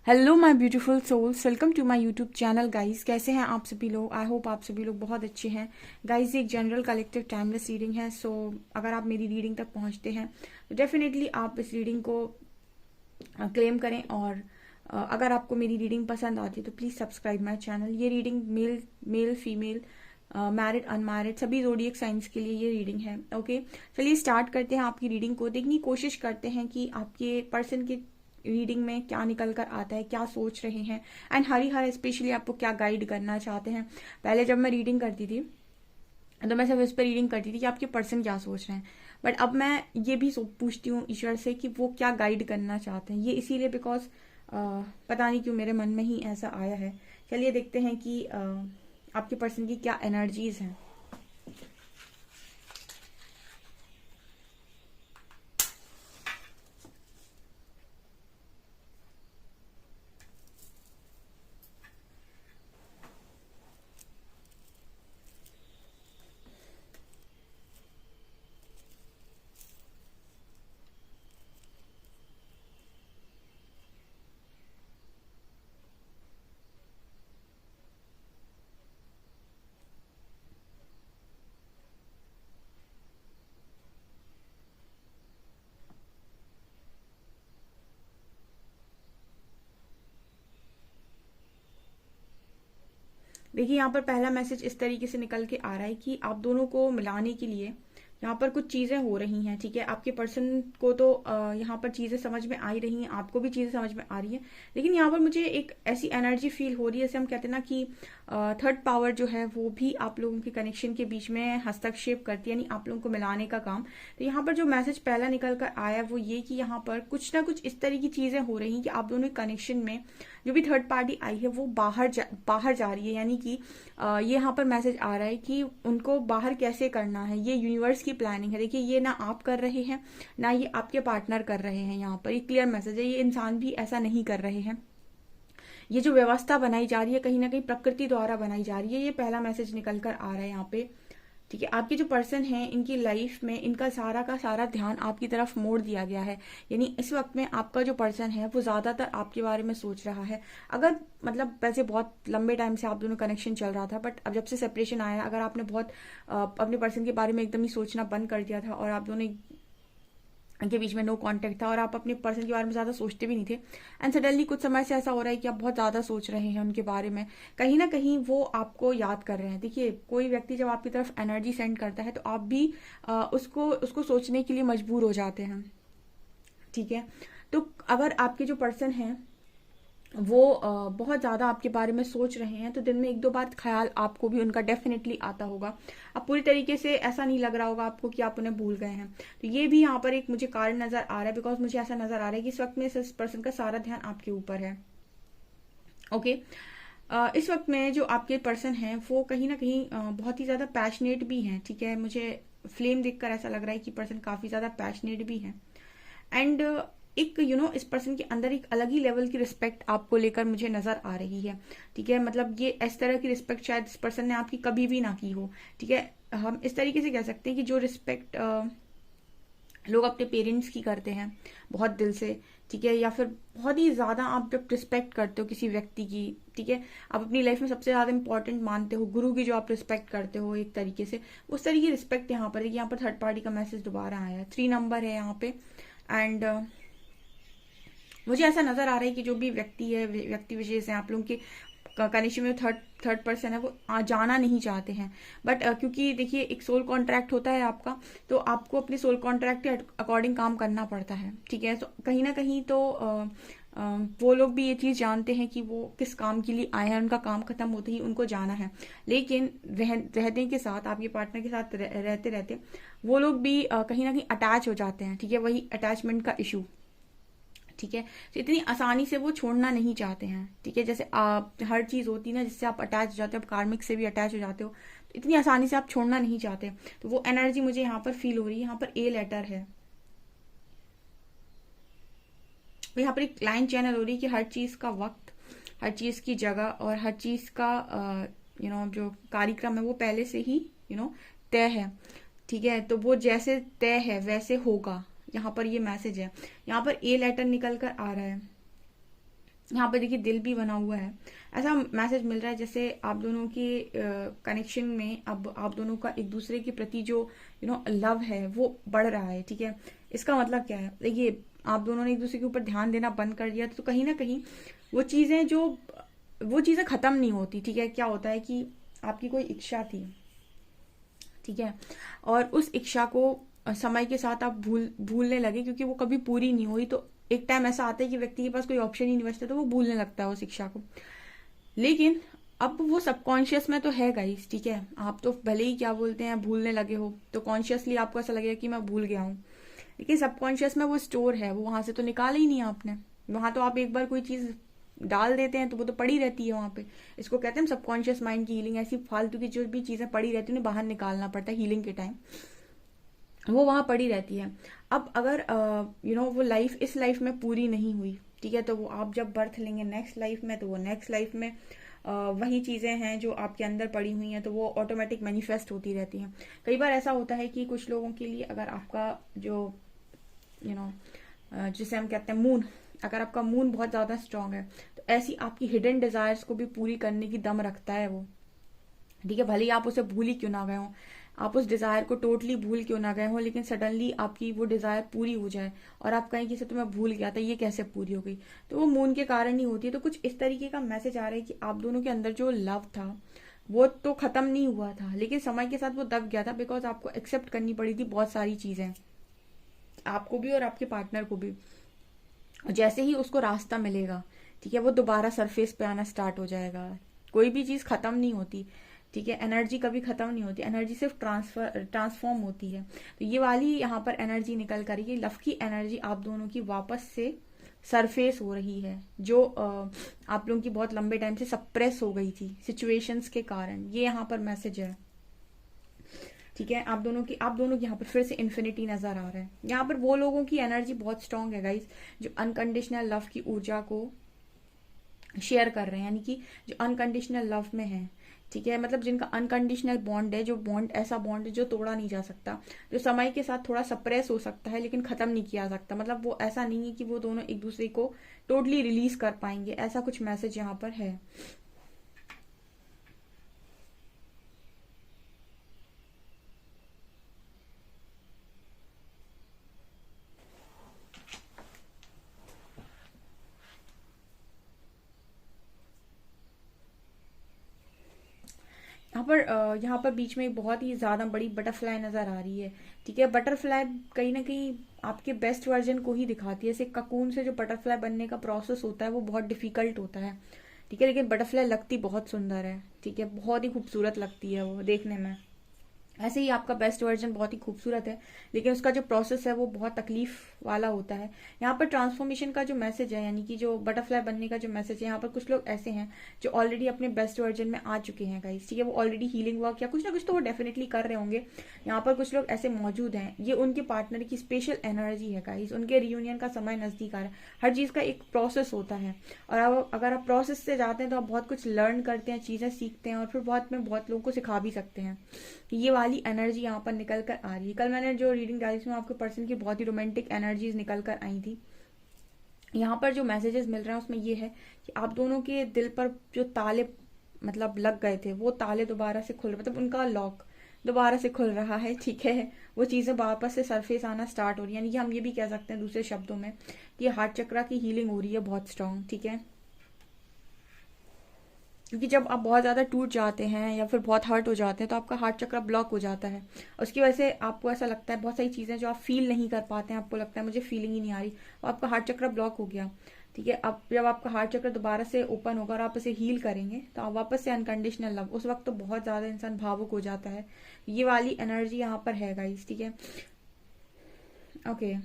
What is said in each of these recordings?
Hello my beautiful souls, welcome to my YouTube channel guys. कैसे हैं आप सभी लोग? आई होप आप सभी लोग बहुत अच्छे हैं गाइस। ये एक जनरल कलेक्टिव टाइमलेस रीडिंग है। सो अगर आप मेरी रीडिंग तक पहुंचते हैं तो डेफिनेटली आप इस रीडिंग को क्लेम करें। और अगर आपको मेरी रीडिंग पसंद आती है तो प्लीज़ सब्सक्राइब माय चैनल। ये reading male female, married unmarried सभी ज़ोडिएक साइंस के लिए ये रीडिंग है। ओके, चलिए स्टार्ट करते हैं आपकी रीडिंग को। देखने की कोशिश करते हैं कि आपके पर्सन के रीडिंग में क्या निकल कर आता है, क्या सोच रहे हैं, एंड हर स्पेशली आपको क्या गाइड करना चाहते हैं। पहले जब मैं रीडिंग करती थी तो मैं सिर्फ इस पर रीडिंग करती थी कि आपके पर्सन क्या सोच रहे हैं, बट अब मैं ये भी पूछती हूँ ईश्वर से कि वो क्या गाइड करना चाहते हैं। ये इसीलिए बिकॉज पता नहीं क्यों मेरे मन में ही ऐसा आया है। चलिए देखते हैं कि आपके पर्सन की क्या एनर्जीज हैं। देखिए, यहाँ पर पहला मैसेज इस तरीके से निकल के आ रहा है कि आप दोनों को मिलाने के लिए यहाँ पर कुछ चीजें हो रही हैं। ठीक है, आपके पर्सन को तो यहाँ पर चीजें समझ में आ ही रही हैं, आपको भी चीजें समझ में आ रही हैं। लेकिन यहाँ पर मुझे एक ऐसी एनर्जी फील हो रही है, जैसे हम कहते हैं ना कि थर्ड पावर जो है वो भी आप लोगों के कनेक्शन के बीच में हस्तक्षेप करती है, यानी आप लोगों को मिलाने का काम। तो यहाँ पर जो मैसेज पहला निकल कर आया वो ये कि यहाँ पर कुछ ना कुछ इस तरह की चीजें हो रही हैं कि आप दोनों कनेक्शन में जो भी थर्ड पार्टी आई है वो बाहर जा रही है। यानी कि ये यहाँ पर मैसेज आ रहा है कि उनको बाहर कैसे करना है, ये यूनिवर्स की प्लानिंग है। देखिए, ये ना आप कर रहे हैं ना ये आपके पार्टनर कर रहे हैं। यहाँ पर एक क्लियर मैसेज है, ये इंसान भी ऐसा नहीं कर रहे हैं। ये जो व्यवस्था बनाई जा रही है कहीं ना कहीं प्रकृति द्वारा बनाई जा रही है। ये पहला मैसेज निकल कर आ रहा है यहाँ पे। ठीक है, आपके जो पर्सन हैं इनकी लाइफ में इनका सारा का सारा ध्यान आपकी तरफ मोड़ दिया गया है। यानी इस वक्त में आपका जो पर्सन है वो ज्यादातर आपके बारे में सोच रहा है। अगर मतलब वैसे बहुत लंबे टाइम से आप दोनों कनेक्शन चल रहा था, बट अब जब से सेपरेशन आया, अगर आपने बहुत अपने पर्सन के बारे में एकदम ही सोचना बंद कर दिया था और आप दोनों के बीच में नो कांटेक्ट था और आप अपने पर्सन के बारे में ज्यादा सोचते भी नहीं थे, एंड सडनली कुछ समय से ऐसा हो रहा है कि आप बहुत ज्यादा सोच रहे हैं उनके बारे में। कहीं ना कहीं वो आपको याद कर रहे हैं। देखिए, कोई व्यक्ति जब आपकी तरफ एनर्जी सेंड करता है तो आप भी उसको उसको सोचने के लिए मजबूर हो जाते हैं। ठीक है, तो अगर आपके जो पर्सन हैं वो बहुत ज़्यादा आपके बारे में सोच रहे हैं तो दिन में एक दो बार ख्याल आपको भी उनका डेफिनेटली आता होगा। अब पूरी तरीके से ऐसा नहीं लग रहा होगा आपको कि आप उन्हें भूल गए हैं। तो ये भी यहाँ पर एक मुझे कारण नजर आ रहा है, बिकॉज मुझे ऐसा नजर आ रहा है कि इस वक्त में इस पर्सन का सारा ध्यान आपके ऊपर है। ओके, इस वक्त में जो आपके पर्सन हैं वो कहीं ना कहीं बहुत ही ज़्यादा पैशनेट भी हैं। ठीक है, मुझे फ्लेम देखकर ऐसा लग रहा है कि पर्सन काफ़ी ज़्यादा पैशनेट भी है। एंड एक इस पर्सन के अंदर एक अलग ही लेवल की रिस्पेक्ट आपको लेकर मुझे नजर आ रही है। ठीक है, मतलब ये इस तरह की रिस्पेक्ट शायद इस पर्सन ने आपकी कभी भी ना की हो। ठीक है, हम इस तरीके से कह सकते हैं कि जो रिस्पेक्ट लोग अपने पेरेंट्स की करते हैं बहुत दिल से, ठीक है, या फिर बहुत ही ज्यादा आप जब रिस्पेक्ट करते हो किसी व्यक्ति की, ठीक है, आप अपनी लाइफ में सबसे ज्यादा इंपॉर्टेंट मानते हो, गुरु की जो आप रिस्पेक्ट करते हो एक तरीके से, उस तरीके की रिस्पेक्ट यहाँ पर है। यहाँ पर थर्ड पार्टी का मैसेज दोबारा आया है, 3 नंबर है यहाँ पे। एंड मुझे ऐसा नजर आ रहा है कि जो भी व्यक्ति विशेष है आप लोगों के कनेक्शन में थर्ड पर्सन है वो जाना नहीं चाहते हैं। बट क्योंकि देखिए, एक सोल कॉन्ट्रैक्ट होता है आपका, तो आपको अपने सोल कॉन्ट्रैक्ट के अकॉर्डिंग काम करना पड़ता है। ठीक है, तो कहीं ना कहीं तो वो लोग भी ये चीज जानते हैं कि वो किस काम के लिए आए हैं, उनका काम खत्म होते ही उनको जाना है। लेकिन रहने के साथ, आपके पार्टनर के साथ रहते रहते वो लोग भी कहीं ना कहीं अटैच हो जाते हैं। ठीक है, वही अटैचमेंट का इशू। ठीक है, तो इतनी आसानी से वो छोड़ना नहीं चाहते हैं। ठीक है, जैसे आप हर चीज होती है ना जिससे आप अटैच हो जाते हो, आप कार्मिक से भी अटैच हो जाते हो, तो इतनी आसानी से आप छोड़ना नहीं चाहते। तो वो एनर्जी मुझे यहाँ पर फील हो रही है। यहाँ पर ए लेटर है, तो यहाँ पर एक लाइन चैनल हो रही है कि हर चीज का वक्त, हर चीज की जगह और हर चीज का जो कार्यक्रम है वो पहले से ही तय है। ठीक है, तो वो जैसे तय है वैसे होगा। यहाँ पर ये मैसेज है। यहाँ पर ए लेटर निकल कर आ रहा है। यहाँ पर देखिए दिल भी बना हुआ है। ऐसा मैसेज मिल रहा है जैसे आप दोनों के कनेक्शन में अब आप दोनों का एक दूसरे के प्रति जो लव है वो बढ़ रहा है, ठीक है। इसका मतलब क्या है, देखिए आप दोनों ने एक दूसरे के ऊपर ध्यान देना बंद कर दिया तो कहीं ना कहीं वो चीजें खत्म नहीं होती, ठीक है। क्या होता है कि आपकी कोई इच्छा थी, ठीक है, और उस इच्छा को समय के साथ आप भूलने लगे क्योंकि वो कभी पूरी नहीं हुई। तो एक टाइम ऐसा आता है कि व्यक्ति के पास कोई ऑप्शन ही नहीं बचता तो वो भूलने लगता है उस इच्छा को। लेकिन अब वो सबकॉन्शियस में तो है गाइस, ठीक है। आप तो भले ही क्या बोलते हैं भूलने लगे हो तो कॉन्शियसली आपको ऐसा लगेगा कि मैं भूल गया हूँ, लेकिन सबकॉन्शियस में वो स्टोर है, वो वहां से तो निकाला ही नहीं आपने। वहां तो आप एक बार कोई चीज डाल देते हैं तो वो तो पड़ी रहती है वहां पे। इसको कहते हैं सबकॉन्शियस माइंड की हीलिंग। ऐसी फालतू की जो भी चीजें पड़ी रहती है उन्हें बाहर निकालना पड़ता है हीलिंग के टाइम, वो वहां पड़ी रहती है। अब अगर वो लाइफ इस लाइफ में पूरी नहीं हुई, ठीक है, तो वो आप जब बर्थ लेंगे नेक्स्ट लाइफ में तो वो नेक्स्ट लाइफ में वही चीजें हैं जो आपके अंदर पड़ी हुई हैं तो वो ऑटोमेटिक मैनिफेस्ट होती रहती हैं। कई बार ऐसा होता है कि कुछ लोगों के लिए अगर आपका जो जिसे हम कहते हैं मून, अगर आपका मून बहुत ज्यादा स्ट्रांग है तो ऐसी आपकी हिडन डिजायर्स को भी पूरी करने की दम रखता है वो, ठीक है। भले ही आप उसे भूल ही क्यों ना गए हो, आप उस डिजायर को टोटली भूल क्यों ना गए हो, लेकिन सडनली आपकी वो डिजायर पूरी हो जाए और आप कहें कि इसे तो मैं भूल गया था, ये कैसे पूरी हो गई, तो वो मून के कारण ही होती है। तो कुछ इस तरीके का मैसेज आ रहा है कि आप दोनों के अंदर जो लव था वो तो खत्म नहीं हुआ था, लेकिन समय के साथ वो दब गया था बिकॉज आपको एक्सेप्ट करनी पड़ी थी बहुत सारी चीजें, आपको भी और आपके पार्टनर को भी। जैसे ही उसको रास्ता मिलेगा, ठीक है, वो दोबारा सरफेस पे आना स्टार्ट हो जाएगा। कोई भी चीज खत्म नहीं होती, ठीक है। एनर्जी कभी खत्म नहीं होती, एनर्जी सिर्फ ट्रांसफॉर्म होती है। तो ये वाली यहाँ पर एनर्जी निकल कर, ये लव की एनर्जी आप दोनों की वापस से सरफेस हो रही है, जो आप लोगों की बहुत लंबे टाइम से सप्रेस हो गई थी सिचुएशंस के कारण। ये यहाँ पर मैसेज है, ठीक है। आप दोनों की यहाँ पर फिर से इन्फिनिटी नजर आ रहा है। यहाँ पर वो लोगों की एनर्जी बहुत स्ट्रांग है गाइस, जो अनकंडीशनल लव की ऊर्जा को शेयर कर रहे हैं, यानी कि जो अनकंडीशनल लव में है, ठीक है, मतलब जिनका अनकंडीशनल बॉन्ड है, जो बॉन्ड ऐसा बॉन्ड है जो तोड़ा नहीं जा सकता, जो समय के साथ थोड़ा सप्रेस हो सकता है लेकिन खत्म नहीं किया जा सकता। मतलब वो ऐसा नहीं है कि वो दोनों एक दूसरे को टोटली रिलीज कर पाएंगे, ऐसा कुछ मैसेज यहाँ पर है। यहाँ पर बीच में एक बहुत ही ज्यादा बड़ी बटरफ्लाई नजर आ रही है, ठीक है। बटरफ्लाई कहीं ना कहीं आपके बेस्ट वर्जन को ही दिखाती है। जैसे ककून से जो बटरफ्लाई बनने का प्रोसेस होता है वो बहुत डिफिकल्ट होता है, ठीक है, लेकिन बटरफ्लाई लगती बहुत सुंदर है, ठीक है, बहुत ही खूबसूरत लगती है वो देखने में। ऐसे ही आपका बेस्ट वर्जन बहुत ही खूबसूरत है, लेकिन उसका जो प्रोसेस है वो बहुत तकलीफ वाला होता है। यहाँ पर ट्रांसफॉर्मेशन का जो मैसेज है, यानी कि जो बटरफ्लाई बनने का जो मैसेज है, यहाँ पर कुछ लोग ऐसे हैं जो ऑलरेडी अपने बेस्ट वर्जन में आ चुके हैं गाइस, ठीक है। वो ऑलरेडी हीलिंग वर्क या कुछ ना कुछ तो वो डेफिनेटली कर रहे होंगे। यहाँ पर कुछ लोग ऐसे मौजूद हैं, ये उनके पार्टनर की स्पेशल एनर्जी है गाइस, उनके रियूनियन का समय नजदीक आ रहा है। हर चीज का एक प्रोसेस होता है, और अगर आप प्रोसेस से जाते हैं तो आप बहुत कुछ लर्न करते हैं, चीजें सीखते हैं और फिर बहुत लोगों को सिखा भी सकते हैं। ये वाली एनर्जी यहाँ पर निकल कर आ रही है। कल मैंने जो रीडिंग डाली थी आपके पर्सन की बहुत ही रोमांटिक एनर्जीज निकल कर आई थी। यहाँ पर जो मैसेजेस मिल रहे हैं उसमें ये है कि आप दोनों के दिल पर जो ताले मतलब लग गए थे वो ताले दोबारा से खुल, मतलब उनका लॉक दोबारा से खुल रहा है, ठीक है। वो चीजें वापस से सरफेस आना स्टार्ट हो रही है, यानी कि हम ये भी कह सकते हैं दूसरे शब्दों में कि हार्ट चक्रा की हीलिंग हो रही है बहुत स्ट्रांग, ठीक है। क्योंकि जब आप बहुत ज्यादा टूट जाते हैं या फिर बहुत हर्ट हो जाते हैं तो आपका हार्ट चक्र ब्लॉक हो जाता है। उसकी वजह से आपको ऐसा लगता है बहुत सारी चीजें जो आप फील नहीं कर पाते हैं, आपको लगता है मुझे फीलिंग ही नहीं आ रही, और आपका हार्ट चक्र ब्लॉक हो गया, ठीक है। अब जब आपका हार्ट चक्र दोबारा से ओपन होगा और आप इसे हील करेंगे तो आप वापस से अनकंडीशनल लव, उस वक्त तो बहुत ज्यादा इंसान भावुक हो जाता है। ये वाली एनर्जी यहाँ पर है गाइस, ठीक है। ओके,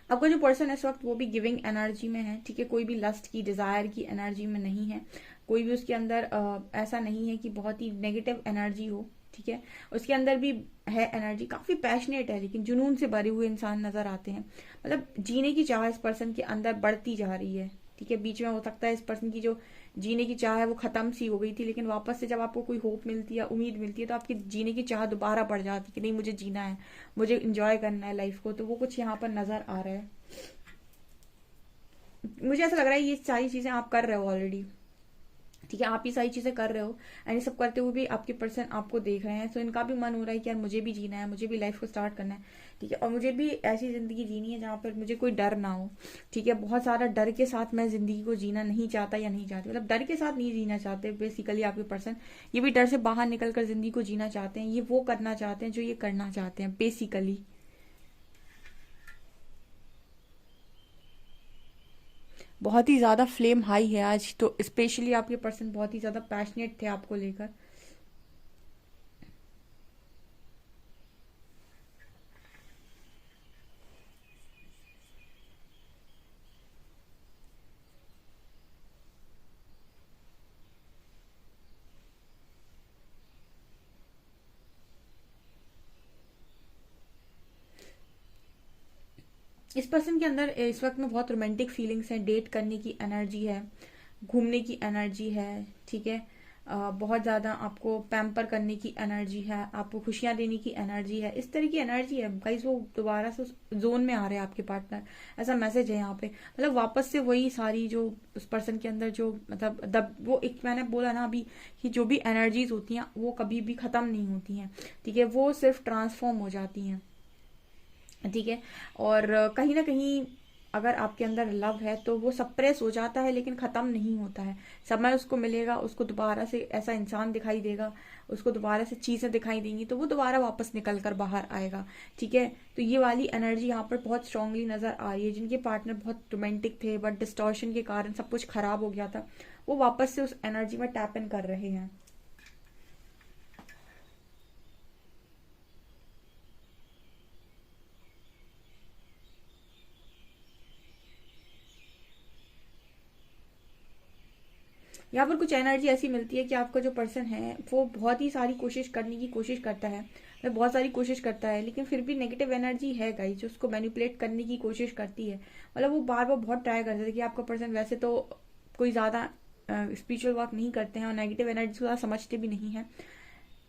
आपका जो पर्सन है इस वक्त वो भी गिविंग एनर्जी में है, ठीक है। कोई भी लस्ट की डिजायर की एनर्जी में नहीं है, कोई भी उसके अंदर ऐसा नहीं है कि बहुत ही नेगेटिव एनर्जी हो, ठीक है। उसके अंदर भी है एनर्जी, काफी पैशनेट है लेकिन जुनून से भरे हुए इंसान नजर आते हैं। मतलब जीने की चाह इस पर्सन के अंदर बढ़ती जा रही है, ठीक है। बीच में हो सकता है इस पर्सन की जो जीने की चाह है वो खत्म सी हो गई थी, लेकिन वापस से जब आपको कोई होप मिलती है, उम्मीद मिलती है, तो आपकी जीने की चाह दोबारा बढ़ जाती है कि नहीं मुझे जीना है, मुझे इंजॉय करना है लाइफ को। तो वो कुछ यहाँ पर नजर आ रहा है। मुझे ऐसा लग रहा है ये सारी चीजें आप कर रहे हो ऑलरेडी, ठीक है, आप ये सारी चीजें कर रहे हो, एंड ये सब करते हुए भी आपके पर्सन आपको देख रहे हैं। सो इनका भी मन हो रहा है कि यार मुझे भी जीना है, मुझे भी लाइफ को स्टार्ट करना है, ठीक है, और मुझे भी ऐसी जिंदगी जीनी है जहाँ पर मुझे कोई डर ना हो, ठीक है। बहुत सारा डर के साथ मैं जिंदगी को जीना नहीं चाहता या नहीं चाहती, मतलब डर के साथ नहीं जीना चाहते बेसिकली आपके पर्सन। ये भी डर से बाहर निकल कर जिंदगी को जीना चाहते हैं, ये वो करना चाहते हैं जो ये करना चाहते हैं बेसिकली। बहुत ही ज्यादा फ्लेम हाई है आज तो, स्पेशली आपके पर्सन बहुत ही ज्यादा पैशनेट थे आपको लेकर। इस पर्सन के अंदर इस वक्त में बहुत रोमांटिक फीलिंग्स हैं, डेट करने की एनर्जी है, घूमने की एनर्जी है, ठीक है। बहुत ज़्यादा आपको पैम्पर करने की एनर्जी है, आपको खुशियां देने की एनर्जी है, इस तरह की एनर्जी है गाइस। वो दोबारा से जोन में आ रहे हैं आपके पार्टनर, ऐसा मैसेज है यहाँ पे। मतलब वापस से वही सारी जो उस पर्सन के अंदर जो मतलब वो एक मैंने बोला ना अभी कि जो भी एनर्जीज होती हैं वो कभी भी खत्म नहीं होती हैं, ठीक है, वो सिर्फ ट्रांसफॉर्म हो जाती हैं, ठीक है। और कहीं ना कहीं अगर आपके अंदर लव है तो वो सप्रेस हो जाता है लेकिन खत्म नहीं होता है। समय उसको मिलेगा, उसको दोबारा से ऐसा इंसान दिखाई देगा, उसको दोबारा से चीजें दिखाई देंगी, तो वो दोबारा वापस निकल कर बाहर आएगा, ठीक है। तो ये वाली एनर्जी यहाँ पर बहुत स्ट्रांगली नजर आ रही है। जिनके पार्टनर बहुत रोमांटिक थे बट डिस्टॉर्शन के कारण सब कुछ खराब हो गया था, वो वापस से उस एनर्जी में टैप इन कर रहे हैं। यहाँ पर कुछ एनर्जी ऐसी मिलती है कि आपका जो पर्सन है वो बहुत ही सारी कोशिश करने की कोशिश करता है, वह बहुत सारी कोशिश करता है, लेकिन फिर भी नेगेटिव एनर्जी है गाइस जो उसको मैनिपुलेट करने की कोशिश करती है। मतलब वो बार बार बहुत ट्राई करते थे कि आपका पर्सन वैसे तो कोई ज्यादा स्पिरिचुअल वर्क नहीं करते हैं और नेगेटिव एनर्जी को ज्यादा समझते भी नहीं है।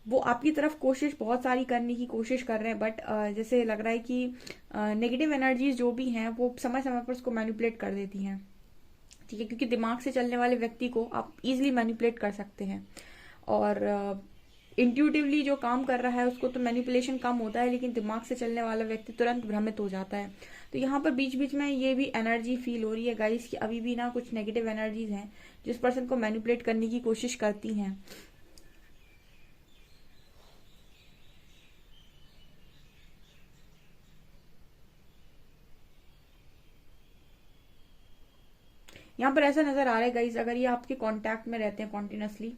वो आपकी तरफ कोशिश बहुत सारी करने की कोशिश कर रहे हैं, बट जैसे लग रहा है कि नेगेटिव एनर्जीज जो भी हैं वो समय समय पर उसको मैनिपुलेट कर देती हैं, ठीक है, क्योंकि दिमाग से चलने वाले व्यक्ति को आप इजिली मैनिपुलेट कर सकते हैं। और इंट्यूटिवली जो काम कर रहा है उसको तो मैनिपुलेशन कम होता है, लेकिन दिमाग से चलने वाला व्यक्ति तुरंत भ्रमित हो जाता है। तो यहाँ पर बीच बीच में ये भी एनर्जी फील हो रही है गाइस कि अभी भी ना कुछ नेगेटिव एनर्जीज हैं जिस पर्सन को मैनिपुलेट करने की कोशिश करती हैं। यहाँ पर ऐसा नजर आ रहा है गाइस, अगर ये आपके कांटेक्ट में रहते हैं कॉन्टिन्यूसली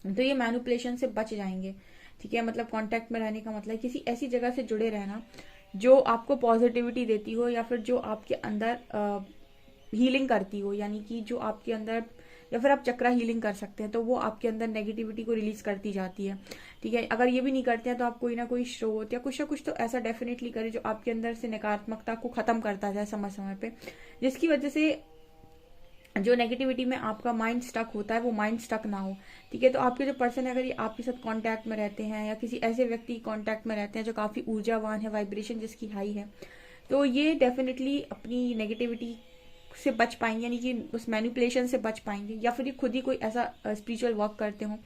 तो ये मैनिपुलेशन से बच जाएंगे, ठीक है। मतलब कांटेक्ट में रहने का मतलब किसी ऐसी जगह से जुड़े रहना जो आपको पॉजिटिविटी देती हो या फिर जो आपके अंदर हीलिंग करती हो, यानी कि जो आपके अंदर, या फिर आप चक्रा हीलिंग कर सकते हैं तो वो आपके अंदर नेगेटिविटी को रिलीज करती जाती है, ठीक है। अगर ये भी नहीं करते हैं तो आप कोई ना कोई स्रोत या कुछ ना कुछ तो ऐसा डेफिनेटली करें जो आपके अंदर से नकारात्मकता को खत्म करता जाए समय समय पे, जिसकी वजह से जो नेगेटिविटी में आपका माइंड स्टक होता है वो माइंड स्टक ना हो, ठीक है। तो आपके जो पर्सन है अगर ये आपके साथ कांटेक्ट में रहते हैं या किसी ऐसे व्यक्ति कांटेक्ट में रहते हैं जो काफी ऊर्जावान है, वाइब्रेशन जिसकी हाई है, तो ये डेफिनेटली अपनी नेगेटिविटी से बच पाएंगे, यानी कि उस मैनिपुलेशन से बच पाएंगे। या फिर ये खुद ही कोई ऐसा स्पिरिचुअल वर्क करते हो,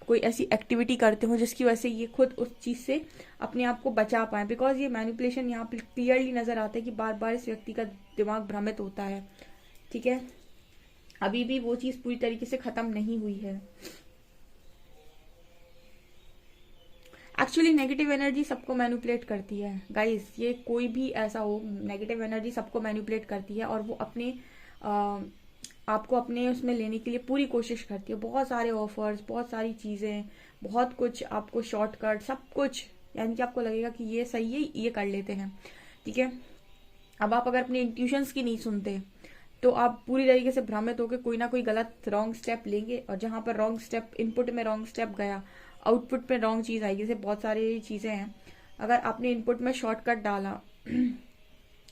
कोई ऐसी एक्टिविटी करते हो जिसकी वजह से ये खुद उस चीज से अपने आप को बचा पाए, बिकॉज ये मैनिपुलेशन यहाँ पे क्लियरली नजर आता है कि बार बार इस व्यक्ति का दिमाग भ्रमित होता है, ठीक है। अभी भी वो चीज पूरी तरीके से खत्म नहीं हुई है। एक्चुअली नेगेटिव एनर्जी सबको मैनिपुलेट करती है गाइस, ये कोई भी ऐसा हो, नेगेटिव एनर्जी सबको मैनिपुलेट करती है और वो अपने आ, आपको अपने उसमें लेने के लिए पूरी कोशिश करती है। बहुत सारे ऑफर्स, बहुत सारी चीजें, बहुत कुछ आपको शॉर्टकट, सब कुछ, यानी कि आपको लगेगा कि ये सही है, ये कर लेते हैं, ठीक है। अब आप अगर अपने इंट्यूशंस की नहीं सुनते तो आप पूरी तरीके से भ्रमित होकर कोई ना कोई गलत रॉन्ग स्टेप लेंगे, और जहां पर रॉन्ग स्टेप, इनपुट में रॉन्ग स्टेप गया, आउटपुट में रॉन्ग चीज आएगी। जैसे बहुत सारी चीजें हैं, अगर आपने इनपुट में शॉर्टकट डाला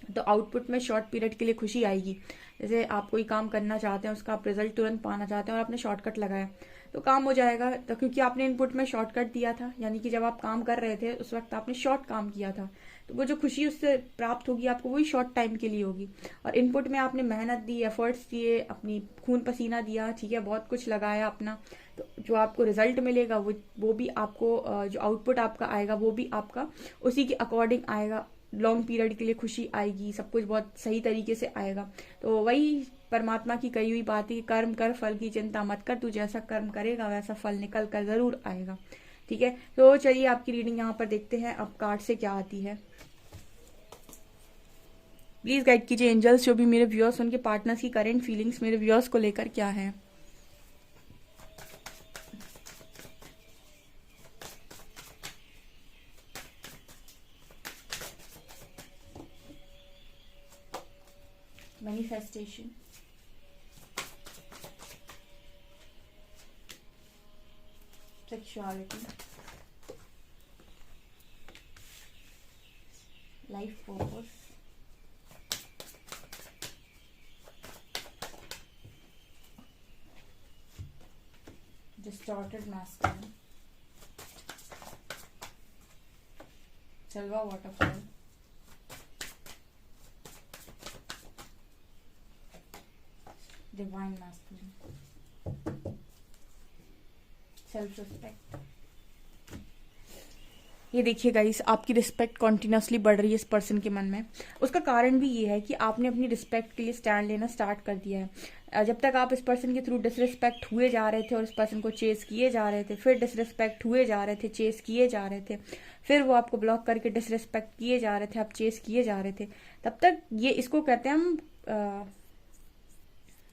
तो आउटपुट में शॉर्ट पीरियड के लिए खुशी आएगी। जैसे आप कोई काम करना चाहते हैं, उसका आप रिजल्ट तुरंत पाना चाहते हैं और आपने शॉर्टकट लगाया तो काम हो जाएगा, तो क्योंकि आपने इनपुट में शॉर्टकट दिया था, यानी कि जब आप काम कर रहे थे उस वक्त आपने शॉर्ट काम किया था, तो वो जो खुशी उससे प्राप्त होगी आपको वही शॉर्ट टाइम के लिए होगी। और इनपुट में आपने मेहनत दी, एफर्ट्स दिए, अपनी खून पसीना दिया, ठीक है, बहुत कुछ लगाया अपना, तो जो आपको रिजल्ट मिलेगा वो भी आपको जो आउटपुट आपका आएगा वो भी आपका उसी के अकॉर्डिंग आएगा। लॉन्ग पीरियड के लिए खुशी आएगी, सब कुछ बहुत सही तरीके से आएगा। तो वही परमात्मा की कही हुई बात है कि कर्म कर फल की चिंता मत कर, तू जैसा कर्म करेगा वैसा फल निकल कर जरूर आएगा। ठीक है, तो चलिए आपकी रीडिंग यहाँ पर देखते हैं अब कार्ड से क्या आती है। प्लीज गाइड कीजिए एंजल्स, जो भी मेरे व्यूअर्स उनके पार्टनर्स की करेंट फीलिंग्स मेरे व्यूअर्स को लेकर क्या है। Manifestation, sexuality, life purpose, distorted masculine, silver waterfall, divine masculine, self respect. ये देखिए गाइस, आपकी रिस्पेक्ट कॉन्टिन्यूसली बढ़ रही है इस पर्सन के मन में। उसका कारण भी ये है कि आपने अपनी रिस्पेक्ट के लिए स्टैंड लेना स्टार्ट कर दिया है। जब तक आप इस पर्सन के थ्रू डिसरिस्पेक्ट हुए जा रहे थे और इस पर्सन को चेस किए जा रहे थे, फिर डिसरिस्पेक्ट हुए जा रहे थे, चेस किए जा रहे थे, फिर वो आपको ब्लॉक करके डिसरिस्पेक्ट किए जा रहे थे, आप चेस किए जा रहे थे, तब तक ये इसको कहते हैं हम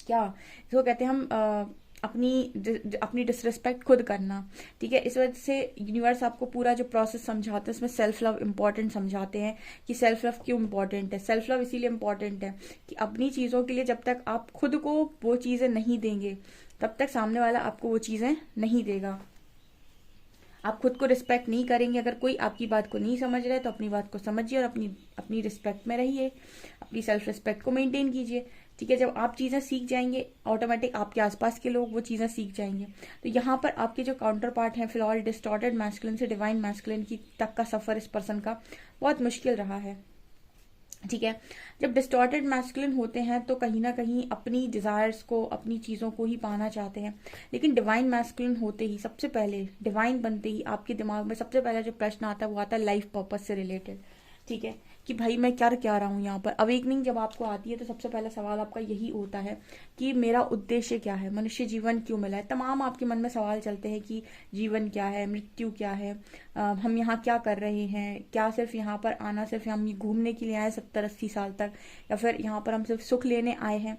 क्या इसको कहते हैं हम अपनी डिसरिस्पेक्ट खुद करना। ठीक है, इस वजह से यूनिवर्स आपको पूरा जो प्रोसेस समझाते हैं उसमें सेल्फ लव इम्पॉर्टेंट समझाते हैं कि सेल्फ लव क्यों इम्पॉर्टेंट है। सेल्फ लव इसीलिए इम्पॉर्टेंट है कि अपनी चीज़ों के लिए जब तक आप खुद को वो चीज़ें नहीं देंगे तब तक सामने वाला आपको वो चीज़ें नहीं देगा। आप खुद को रिस्पेक्ट नहीं करेंगे, अगर कोई आपकी बात को नहीं समझ रहा है तो अपनी बात को समझिए और अपनी अपनी रिस्पेक्ट में रहिए, अपनी सेल्फ रिस्पेक्ट को मेंटेन कीजिए। ठीक है, जब आप चीज़ें सीख जाएंगे ऑटोमेटिक आपके आसपास के लोग वो चीज़ें सीख जाएंगे। तो यहाँ पर आपके जो काउंटर पार्ट हैं, फिलहाल डिस्टॉर्टेड मैस्कुलिन से डिवाइन मैस्कुलिन की तक का सफ़र इस पर्सन का बहुत मुश्किल रहा है। ठीक है, जब डिस्टॉर्टेड मैस्कुलिन होते हैं तो कहीं ना कहीं अपनी डिजायर्स को, अपनी चीज़ों को ही पाना चाहते हैं, लेकिन डिवाइन मैस्कुलिन होते ही सबसे पहले, डिवाइन बनते ही आपके दिमाग में सबसे पहला जो प्रश्न आता है वो आता है लाइफ पर्पस से रिलेटेड। ठीक है, कि भाई मैं क्या क्या रहा हूँ यहाँ पर। अवेकनिंग जब आपको आती है तो सबसे पहला सवाल आपका यही होता है कि मेरा उद्देश्य क्या है, मनुष्य जीवन क्यों मिला है। तमाम आपके मन में सवाल चलते हैं कि जीवन क्या है, मृत्यु क्या है, हम यहाँ क्या कर रहे हैं, क्या सिर्फ यहाँ पर आना, सिर्फ हम घूमने के लिए आए 70-80 साल तक, या फिर यहाँ पर हम सिर्फ सुख लेने आए हैं,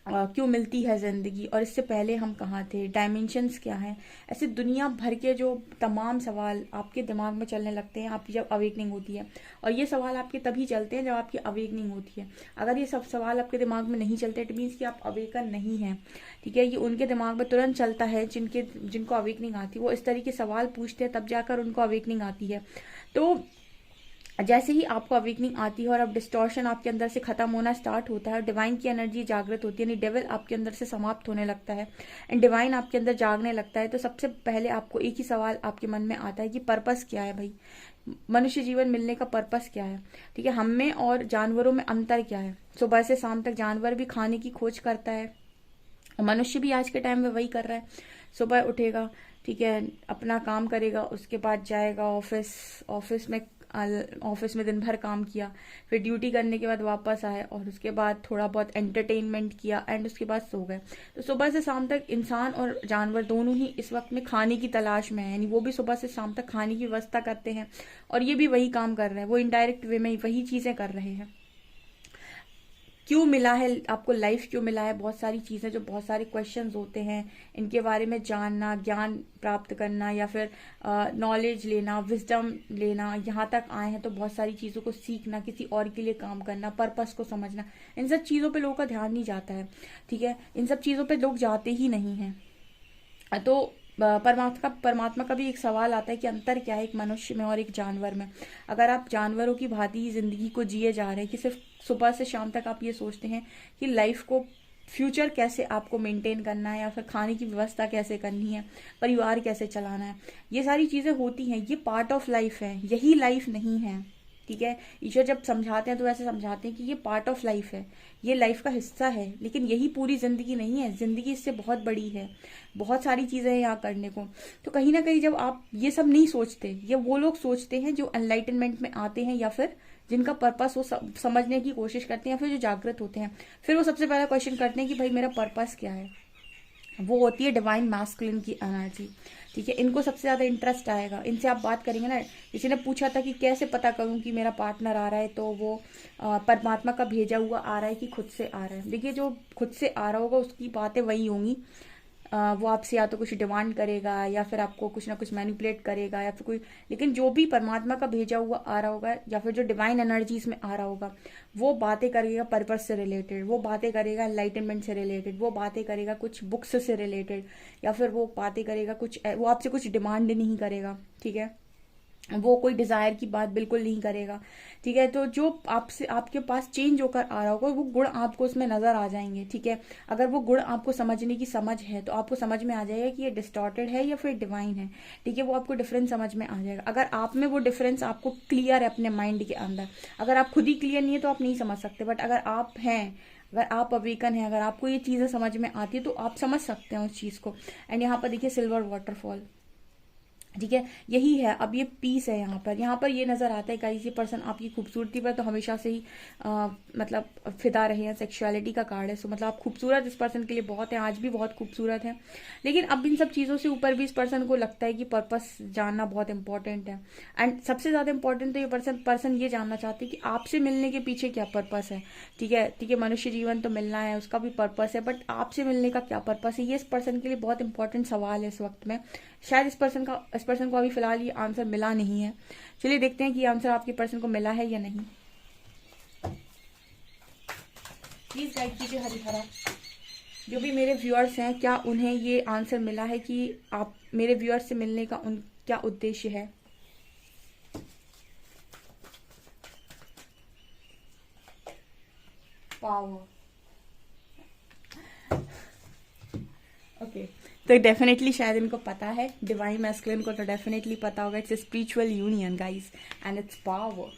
क्यों मिलती है ज़िंदगी, और इससे पहले हम कहाँ थे, डायमेंशंस क्या हैं। ऐसे दुनिया भर के जो तमाम सवाल आपके दिमाग में चलने लगते हैं आपकी जब अवेकनिंग होती है। और ये सवाल आपके तभी चलते हैं जब आपकी अवेकनिंग होती है। अगर ये सब सवाल आपके दिमाग में नहीं चलते इट मीन्स कि आप अवेकन नहीं हैं। ठीक है, ये उनके दिमाग में तुरंत चलता है जिनको अवेकनिंग आती है, वो इस तरीके सवाल पूछते हैं तब जाकर उनको अवेकनिंग आती है। तो जैसे ही आपको अवेकनिंग आती है और अब डिस्टॉर्शन आपके अंदर से खत्म होना स्टार्ट होता है, डिवाइन की एनर्जी जागृत होती है, यानी डेविल आपके अंदर से समाप्त होने लगता है एंड डिवाइन आपके अंदर जागने लगता है, तो सबसे पहले आपको एक ही सवाल आपके मन में आता है कि पर्पस क्या है भाई, मनुष्य जीवन मिलने का पर्पस क्या है। ठीक है, हम में और जानवरों में अंतर क्या है। सुबह से शाम तक जानवर भी खाने की खोज करता है, मनुष्य भी आज के टाइम में वही कर रहा है। सुबह उठेगा, ठीक है, अपना काम करेगा, उसके बाद जाएगा ऑफिस में दिन भर काम किया, फिर ड्यूटी करने के बाद वापस आए और उसके बाद थोड़ा बहुत एंटरटेनमेंट किया एंड उसके बाद सो गए। तो सुबह से शाम तक इंसान और जानवर दोनों ही इस वक्त में खाने की तलाश में है, यानी वो भी सुबह से शाम तक खाने की व्यवस्था करते हैं और ये भी वही काम कर रहे हैं, वो इनडायरेक्ट वे में वही चीज़ें कर रहे हैं। क्यों मिला है आपको, लाइफ क्यों मिला है, बहुत सारी चीज़ें जो बहुत सारे क्वेश्चंस होते हैं इनके बारे में जानना, ज्ञान प्राप्त करना या फिर नॉलेज लेना, विजडम लेना, यहाँ तक आए हैं तो बहुत सारी चीज़ों को सीखना, किसी और के लिए काम करना, पर्पस को समझना, इन सब चीज़ों पे लोगों का ध्यान नहीं जाता है। ठीक है, इन सब चीज़ों पे लोग जाते ही नहीं हैं। तो परमात्मा का भी एक सवाल आता है कि अंतर क्या है एक मनुष्य में और एक जानवर में। अगर आप जानवरों की भांति जिंदगी को जिए जा रहे हैं कि सिर्फ सुबह से शाम तक आप ये सोचते हैं कि लाइफ को फ्यूचर कैसे आपको मेंटेन करना है या फिर खाने की व्यवस्था कैसे करनी है, परिवार कैसे चलाना है, ये सारी चीजें होती हैं, ये पार्ट ऑफ लाइफ है, यही लाइफ नहीं है। ठीक है, ईश्वर जब समझाते हैं तो ऐसे समझाते हैं कि ये पार्ट ऑफ लाइफ है, ये लाइफ का हिस्सा है, लेकिन यही पूरी जिंदगी नहीं है। जिंदगी इससे बहुत बड़ी है, बहुत सारी चीजें हैं यहाँ करने को। तो कहीं ना कहीं जब आप ये सब नहीं सोचते, ये वो लोग सोचते हैं जो एनलाइटनमेंट में आते हैं या फिर जिनका पर्पस वो समझने की कोशिश करते हैं या फिर जो जागृत होते हैं। फिर वो सबसे पहला क्वेश्चन करते हैं कि भाई मेरा पर्पस क्या है। वो होती है डिवाइन मैस्कुलिन की एनर्जी। ठीक है, इनको सबसे ज्यादा इंटरेस्ट आएगा। इनसे आप बात करेंगे ना, किसी ने पूछा था कि कैसे पता करूं कि मेरा पार्टनर आ रहा है, तो वो परमात्मा का भेजा हुआ आ रहा है कि खुद से आ रहा है। देखिए, जो खुद से आ रहा होगा उसकी बातें वही होंगी। वो आपसे या तो कुछ डिमांड करेगा या फिर आपको कुछ ना कुछ मैनिपुलेट करेगा या फिर कोई, लेकिन जो भी परमात्मा का भेजा हुआ आ रहा होगा या फिर जो डिवाइन एनर्जीज में आ रहा होगा, वो बातें करेगा पर्पस से रिलेटेड, वो बातें करेगा एनलाइटनमेंट से रिलेटेड, वो बातें करेगा कुछ बुक्स से रिलेटेड, या फिर वो बातें करेगा कुछ, वो आपसे कुछ डिमांड नहीं करेगा। ठीक है, वो कोई डिजायर की बात बिल्कुल नहीं करेगा। ठीक है, तो जो आपसे आपके पास चेंज होकर आ रहा होगा वो गुण आपको उसमें नजर आ जाएंगे। ठीक है, अगर वो गुण आपको समझने की समझ है तो आपको समझ में आ जाएगा कि ये डिस्टॉर्टेड है या फिर डिवाइन है। ठीक है, वो आपको डिफरेंस समझ में आ जाएगा। अगर आप में वो डिफरेंस आपको क्लियर है अपने माइंड के अंदर, अगर आप खुद ही क्लियर नहीं है तो आप नहीं समझ सकते, बट अगर आप हैं, अगर आप अवेकन है, अगर आपको ये चीजें समझ में आती है तो आप समझ सकते हैं उस चीज को। एंड यहाँ पर देखिए सिल्वर वाटरफॉल। ठीक है, यही है। अब ये पीस है यहाँ पर ये नजर आता है कि किसी पर्सन आपकी खूबसूरती पर तो हमेशा से ही मतलब फिदा रहे हैं। सेक्सुअलिटी का कार्ड है, सो मतलब आप खूबसूरत इस पर्सन के लिए बहुत है, आज भी बहुत खूबसूरत है। लेकिन अब इन सब चीजों से ऊपर भी इस पर्सन को लगता है कि पर्पस जानना बहुत इंपॉर्टेंट है। एंड सबसे ज्यादा इंपॉर्टेंट तो ये पर्सन ये जानना चाहते हैं कि आपसे मिलने के पीछे क्या पर्पस है। ठीक है, मनुष्य जीवन तो मिलना है, उसका भी पर्पस है, बट आपसे मिलने का क्या पर्पस है, ये इस पर्सन के लिए बहुत इंपॉर्टेंट सवाल है इस वक्त में। शायद इस पर्सन को अभी फिलहाल ये आंसर मिला नहीं है। चलिए देखते हैं कि आंसर आपके पर्सन को मिला है या नहीं। प्लीज गाइड कीजिए हरिहरा। जो भी मेरे व्यूअर्स हैं, क्या उन्हें ये आंसर मिला है कि आप मेरे व्यूअर्स से मिलने का क्या उद्देश्य है। पावर। ओके, तो डेफिनेटली शायद इनको पता है, डिवाइन मैस्कुलिन को तो डेफिनेटली पता होगा। It's spiritual union guys and it's power.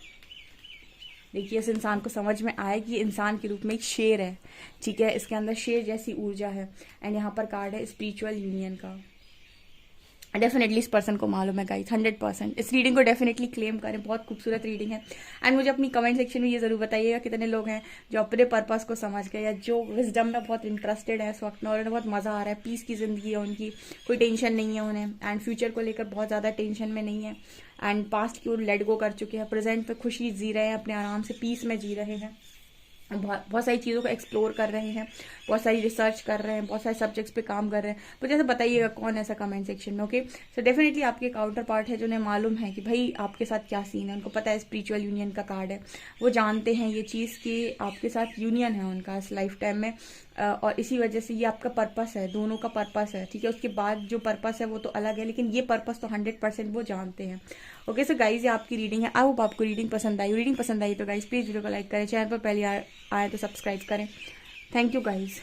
देखिए, इस इंसान को समझ में आया कि इंसान के रूप में एक शेर है। ठीक है, इसके अंदर शेर जैसी ऊर्जा है। एंड यहाँ पर कार्ड है स्पिरिचुअल यूनियन का। डेफिनेटली इस पर्सन को मालूम है गाइस, 100%। इस रीडिंग को डेफिनेटली क्लेम करें, बहुत खूबसूरत रीडिंग है। एंड मुझे अपनी कमेंट सेक्शन में ये जरूर बताइएगा कितने लोग हैं जो अपने पर्पस को समझ गए या जो विजडम में बहुत इंटरेस्टेड है इस वक्त में और उन्हें बहुत मजा आ रहा है। पीस की जिंदगी है उनकी, कोई टेंशन नहीं है उन्हें, एंड फ्यूचर को लेकर बहुत ज्यादा टेंशन में नहीं है। एंड पास्ट की ओर लेट गो कर चुके हैं, प्रेजेंट पे खुशी जी रहे हैं, अपने आराम से पीस में जी रहे हैं, बहुत सारी चीज़ों को एक्सप्लोर कर रहे हैं, बहुत सारी रिसर्च कर रहे हैं, बहुत सारे सब्जेक्ट्स पे काम कर रहे हैं। तो जैसे बताइएगा कौन ऐसा कमेंट सेक्शन में। ओके, सो डेफिनेटली आपके काउंटर पार्ट है जिन्हें मालूम है कि भाई आपके साथ क्या सीन है, उनको पता है स्पिरिचुअल यूनियन का कार्ड है, वो जानते हैं ये चीज़ कि आपके साथ यूनियन है उनका इस लाइफ टाइम में। और इसी वजह से ये आपका पर्पस है, दोनों का पर्पस है। ठीक है, उसके बाद जो पर्पस है वो तो अलग है, लेकिन ये पर्पस तो 100% वो जानते हैं। ओके, सो गाइज ये आपकी रीडिंग है। आई होप आपको रीडिंग पसंद आई। रीडिंग पसंद आई तो गाइज प्लीज वीडियो को लाइक करें, चैनल पर पहले आए तो सब्सक्राइब करें। Thank you guys.